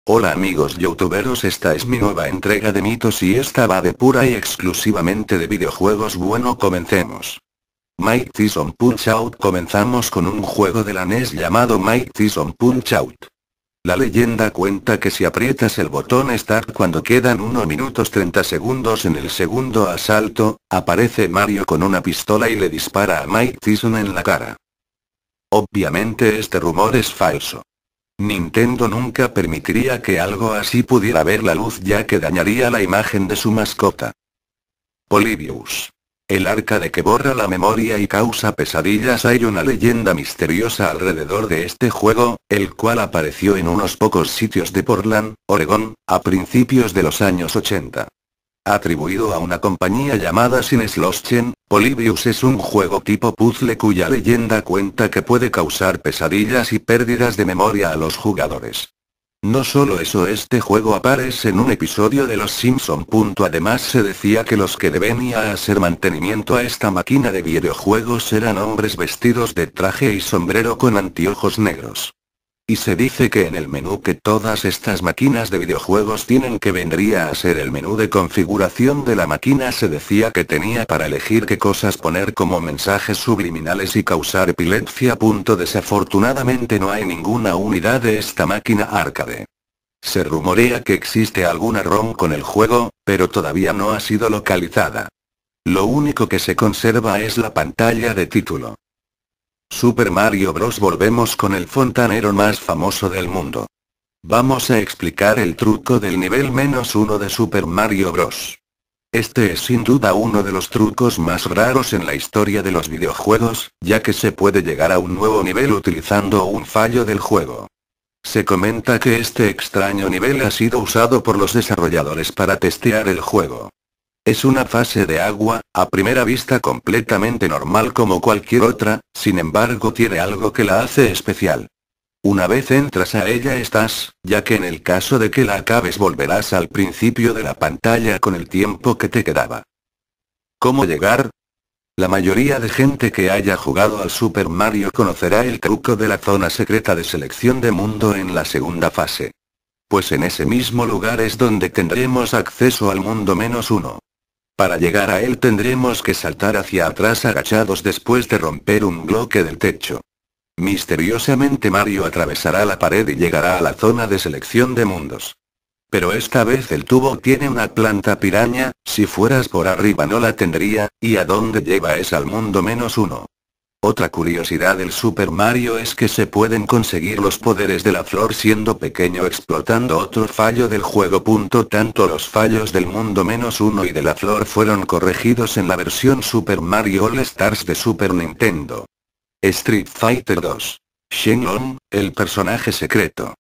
Hola amigos youtuberos, esta es mi nueva entrega de mitos y esta va de pura y exclusivamente de videojuegos. Bueno, comencemos. Mike Tyson Punch Out. Comenzamos con un juego de la NES llamado Mike Tyson Punch Out. La leyenda cuenta que si aprietas el botón Start cuando quedan 1 minutos 30 segundos en el segundo asalto, aparece Mario con una pistola y le dispara a Mike Tyson en la cara. Obviamente este rumor es falso. Nintendo nunca permitiría que algo así pudiera ver la luz, ya que dañaría la imagen de su mascota. Polybius. El arcade que borra la memoria y causa pesadillas. Hay una leyenda misteriosa alrededor de este juego, el cual apareció en unos pocos sitios de Portland, Oregón, a principios de los años 80. Atribuido a una compañía llamada Sinesloschen, Polybius es un juego tipo puzzle cuya leyenda cuenta que puede causar pesadillas y pérdidas de memoria a los jugadores. No solo eso, este juego aparece en un episodio de Los Simpson. Además se decía que los que debían hacer mantenimiento a esta máquina de videojuegos eran hombres vestidos de traje y sombrero con anteojos negros. Y se dice que en el menú que todas estas máquinas de videojuegos tienen, que vendría a ser el menú de configuración de la máquina, se decía que tenía para elegir qué cosas poner como mensajes subliminales y causar epilepsia. Desafortunadamente no hay ninguna unidad de esta máquina arcade. Se rumorea que existe alguna ROM con el juego, pero todavía no ha sido localizada. Lo único que se conserva es la pantalla de título. Super Mario Bros. Volvemos con el fontanero más famoso del mundo. Vamos a explicar el truco del nivel -1 de Super Mario Bros. Este es sin duda uno de los trucos más raros en la historia de los videojuegos, ya que se puede llegar a un nuevo nivel utilizando un fallo del juego. Se comenta que este extraño nivel ha sido usado por los desarrolladores para testear el juego. Es una fase de agua, a primera vista completamente normal como cualquier otra, sin embargo tiene algo que la hace especial. Una vez entras a ella estás, ya que en el caso de que la acabes volverás al principio de la pantalla con el tiempo que te quedaba. ¿Cómo llegar? La mayoría de gente que haya jugado al Super Mario conocerá el truco de la zona secreta de selección de mundo en la segunda fase. Pues en ese mismo lugar es donde tendremos acceso al mundo -1. Para llegar a él tendremos que saltar hacia atrás agachados después de romper un bloque del techo. Misteriosamente Mario atravesará la pared y llegará a la zona de selección de mundos. Pero esta vez el tubo tiene una planta piraña, si fueras por arriba no la tendría, y a dónde lleva es al mundo -1. Otra curiosidad del Super Mario es que se pueden conseguir los poderes de la flor siendo pequeño explotando otro fallo del juego. Tanto los fallos del mundo -1 y de la flor fueron corregidos en la versión Super Mario All Stars de Super Nintendo. Street Fighter 2. Shenlong, el personaje secreto.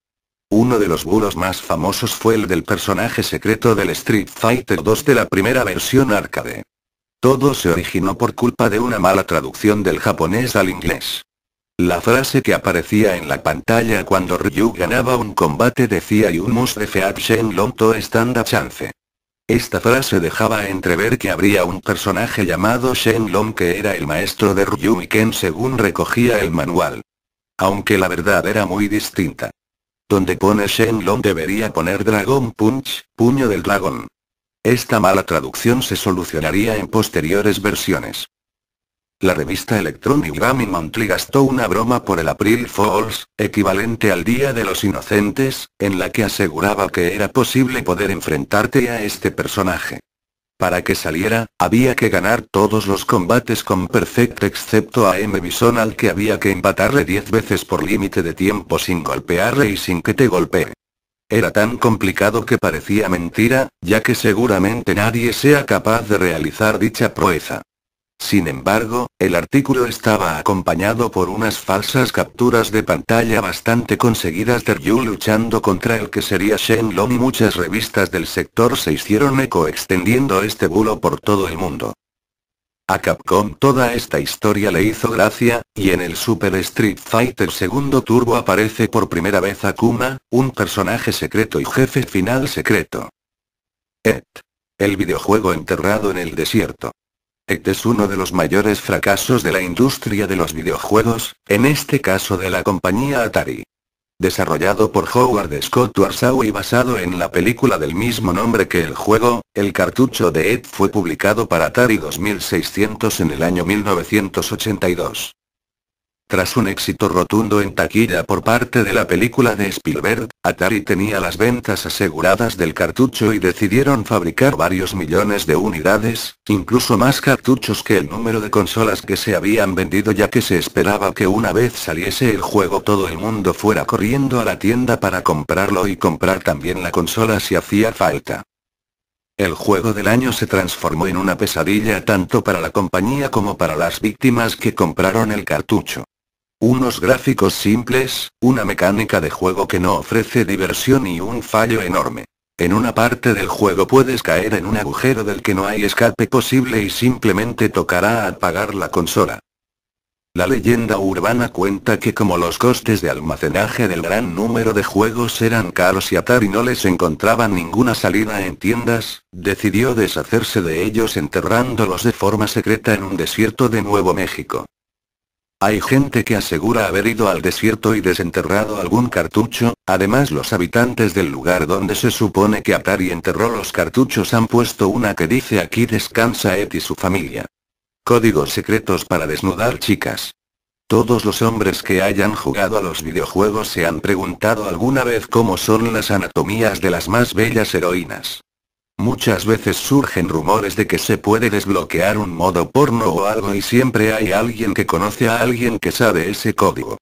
Uno de los bulos más famosos fue el del personaje secreto del Street Fighter 2 de la primera versión arcade. Todo se originó por culpa de una mala traducción del japonés al inglés. La frase que aparecía en la pantalla cuando Ryu ganaba un combate decía "You must defeat Shenlong to stand a chance". Esta frase dejaba entrever que habría un personaje llamado Shenlong que era el maestro de Ryu y Ken según recogía el manual. Aunque la verdad era muy distinta. Donde pone Shenlong debería poner Dragon Punch, puño del dragón. Esta mala traducción se solucionaría en posteriores versiones. La revista Electronic Gaming Monthly gastó una broma por el April Fools, equivalente al Día de los Inocentes, en la que aseguraba que era posible poder enfrentarte a este personaje. Para que saliera, había que ganar todos los combates con Perfect excepto a M. Bison, al que había que empatarle 10 veces por límite de tiempo sin golpearle y sin que te golpee. Era tan complicado que parecía mentira, ya que seguramente nadie sea capaz de realizar dicha proeza. Sin embargo, el artículo estaba acompañado por unas falsas capturas de pantalla bastante conseguidas de Ryu luchando contra el que sería Shenlong y muchas revistas del sector se hicieron eco extendiendo este bulo por todo el mundo. A Capcom toda esta historia le hizo gracia, y en el Super Street Fighter II Turbo aparece por primera vez Akuma, un personaje secreto y jefe final secreto. Ed. El videojuego enterrado en el desierto. Ed es uno de los mayores fracasos de la industria de los videojuegos, en este caso de la compañía Atari. Desarrollado por Howard Scott Warshaw y basado en la película del mismo nombre que el juego, el cartucho de ET fue publicado para Atari 2600 en el año 1982. Tras un éxito rotundo en taquilla por parte de la película de Spielberg, Atari tenía las ventas aseguradas del cartucho y decidieron fabricar varios millones de unidades, incluso más cartuchos que el número de consolas que se habían vendido, ya que se esperaba que una vez saliese el juego todo el mundo fuera corriendo a la tienda para comprarlo y comprar también la consola si hacía falta. El juego del año se transformó en una pesadilla tanto para la compañía como para las víctimas que compraron el cartucho. Unos gráficos simples, una mecánica de juego que no ofrece diversión y un fallo enorme. En una parte del juego puedes caer en un agujero del que no hay escape posible y simplemente tocará apagar la consola. La leyenda urbana cuenta que como los costes de almacenaje del gran número de juegos eran caros y Atari no les encontraba ninguna salida en tiendas, decidió deshacerse de ellos enterrándolos de forma secreta en un desierto de Nuevo México. Hay gente que asegura haber ido al desierto y desenterrado algún cartucho, además los habitantes del lugar donde se supone que Atari enterró los cartuchos han puesto una que dice "Aquí descansa Ed y su familia". Códigos secretos para desnudar chicas. Todos los hombres que hayan jugado a los videojuegos se han preguntado alguna vez cómo son las anatomías de las más bellas heroínas. Muchas veces surgen rumores de que se puede desbloquear un modo porno o algo y siempre hay alguien que conoce a alguien que sabe ese código.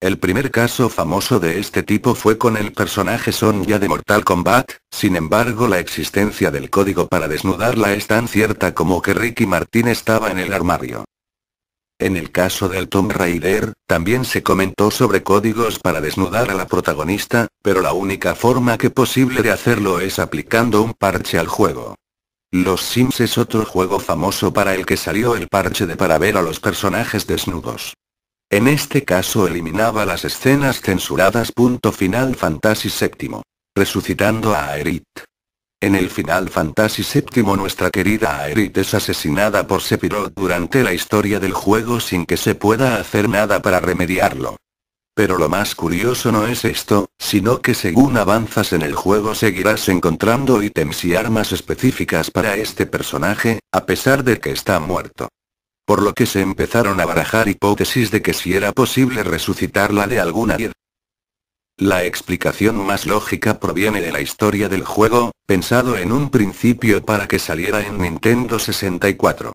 El primer caso famoso de este tipo fue con el personaje Sonya de Mortal Kombat, sin embargo la existencia del código para desnudarla es tan cierta como que Ricky Martin estaba en el armario. En el caso del Tomb Raider, también se comentó sobre códigos para desnudar a la protagonista, pero la única forma que posible de hacerlo es aplicando un parche al juego. Los Sims es otro juego famoso para el que salió el parche para ver a los personajes desnudos. En este caso eliminaba las escenas censuradas. Final Fantasy VII. Resucitando a Aerith. En el Final Fantasy VII nuestra querida Aerith es asesinada por Sephiroth durante la historia del juego sin que se pueda hacer nada para remediarlo. Pero lo más curioso no es esto, sino que según avanzas en el juego seguirás encontrando ítems y armas específicas para este personaje, a pesar de que está muerto. Por lo que se empezaron a barajar hipótesis de que si era posible resucitarla de alguna manera. La explicación más lógica proviene de la historia del juego, pensado en un principio para que saliera en Nintendo 64.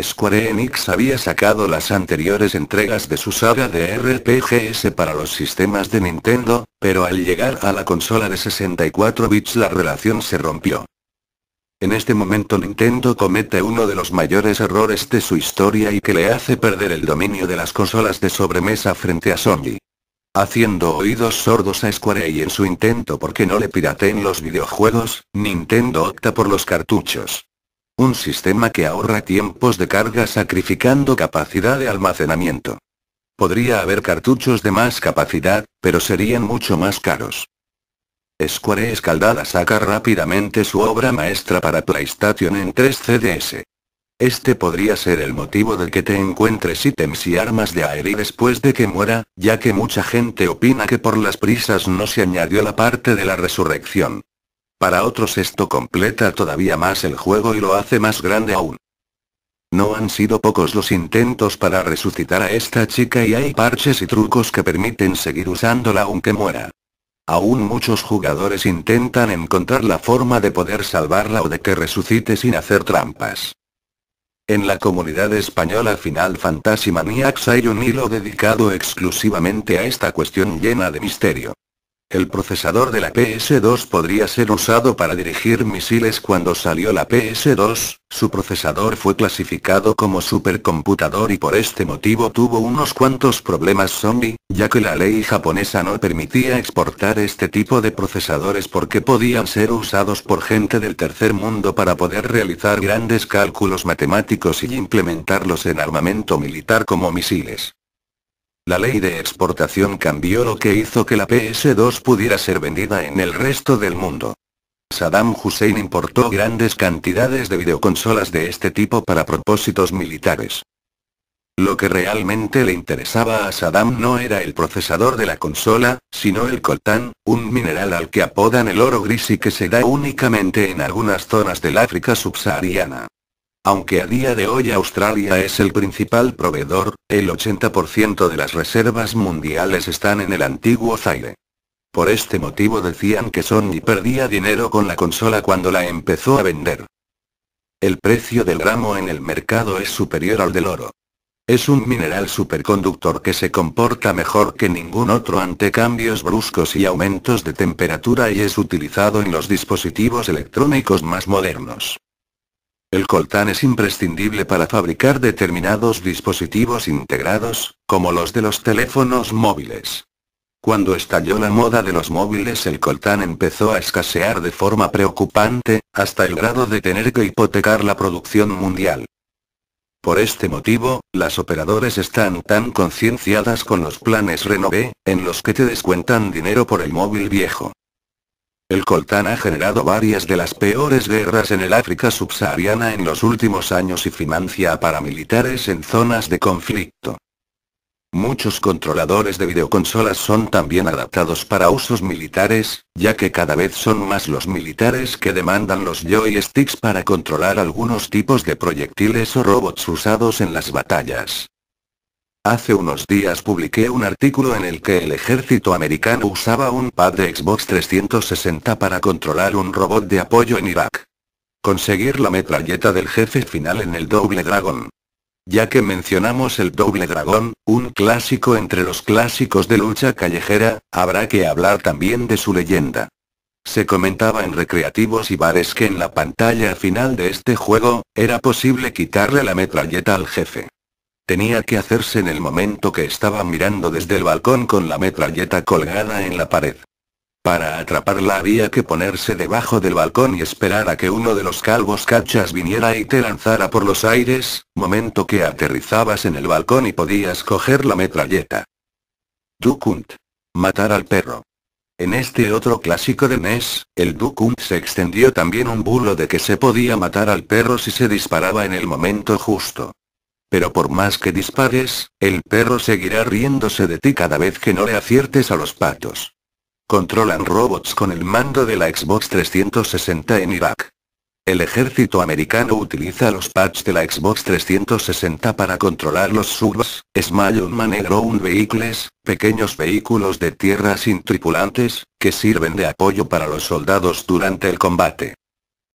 Square Enix había sacado las anteriores entregas de su saga de RPGs para los sistemas de Nintendo, pero al llegar a la consola de 64 bits la relación se rompió. En este momento Nintendo comete uno de los mayores errores de su historia y que le hace perder el dominio de las consolas de sobremesa frente a Sony. Haciendo oídos sordos a Square y en su intento porque no le pirateen los videojuegos, Nintendo opta por los cartuchos. Un sistema que ahorra tiempos de carga sacrificando capacidad de almacenamiento. Podría haber cartuchos de más capacidad, pero serían mucho más caros. Square escaldada saca rápidamente su obra maestra para PlayStation en 3DS. Este podría ser el motivo de que te encuentres ítems y armas de Aerith después de que muera, ya que mucha gente opina que por las prisas no se añadió la parte de la resurrección. Para otros esto completa todavía más el juego y lo hace más grande aún. No han sido pocos los intentos para resucitar a esta chica y hay parches y trucos que permiten seguir usándola aunque muera. Aún muchos jugadores intentan encontrar la forma de poder salvarla o de que resucite sin hacer trampas. En la comunidad española Final Fantasy Maniacs hay un hilo dedicado exclusivamente a esta cuestión llena de misterio. El procesador de la PS2 podría ser usado para dirigir misiles. Cuando salió la PS2, su procesador fue clasificado como supercomputador y por este motivo tuvo unos cuantos problemas Sony, ya que la ley japonesa no permitía exportar este tipo de procesadores porque podían ser usados por gente del tercer mundo para poder realizar grandes cálculos matemáticos y implementarlos en armamento militar como misiles. La ley de exportación cambió, lo que hizo que la PS2 pudiera ser vendida en el resto del mundo. Saddam Hussein importó grandes cantidades de videoconsolas de este tipo para propósitos militares. Lo que realmente le interesaba a Saddam no era el procesador de la consola, sino el coltán, un mineral al que apodan el oro gris y que se da únicamente en algunas zonas del África subsahariana. Aunque a día de hoy Australia es el principal proveedor, el 80% de las reservas mundiales están en el antiguo Zaire. Por este motivo decían que Sony perdía dinero con la consola cuando la empezó a vender. El precio del gramo en el mercado es superior al del oro. Es un mineral superconductor que se comporta mejor que ningún otro ante cambios bruscos y aumentos de temperatura y es utilizado en los dispositivos electrónicos más modernos. El coltán es imprescindible para fabricar determinados dispositivos integrados, como los de los teléfonos móviles. Cuando estalló la moda de los móviles, el coltán empezó a escasear de forma preocupante, hasta el grado de tener que hipotecar la producción mundial. Por este motivo, las operadoras están tan concienciadas con los planes Renové, en los que te descuentan dinero por el móvil viejo. El coltán ha generado varias de las peores guerras en el África subsahariana en los últimos años y financia a paramilitares en zonas de conflicto. Muchos controladores de videoconsolas son también adaptados para usos militares, ya que cada vez son más los militares que demandan los joysticks para controlar algunos tipos de proyectiles o robots usados en las batallas. Hace unos días publiqué un artículo en el que el ejército americano usaba un pad de Xbox 360 para controlar un robot de apoyo en Irak. Conseguir la metralleta del jefe final en el Double Dragon. Ya que mencionamos el Double Dragon, un clásico entre los clásicos de lucha callejera, habrá que hablar también de su leyenda. Se comentaba en recreativos y bares que en la pantalla final de este juego, era posible quitarle la metralleta al jefe. Tenía que hacerse en el momento que estaba mirando desde el balcón con la metralleta colgada en la pared. Para atraparla había que ponerse debajo del balcón y esperar a que uno de los calvos cachas viniera y te lanzara por los aires, momento que aterrizabas en el balcón y podías coger la metralleta. Duck Hunt. Matar al perro. En este otro clásico de NES, el Duck Hunt se extendió también un bulo de que se podía matar al perro si se disparaba en el momento justo. Pero por más que dispares, el perro seguirá riéndose de ti cada vez que no le aciertes a los patos. Controlan robots con el mando de la Xbox 360 en Irak. El ejército americano utiliza los pads de la Xbox 360 para controlar los subs, Small Unmanned Ground Vehicles, pequeños vehículos de tierra sin tripulantes, que sirven de apoyo para los soldados durante el combate.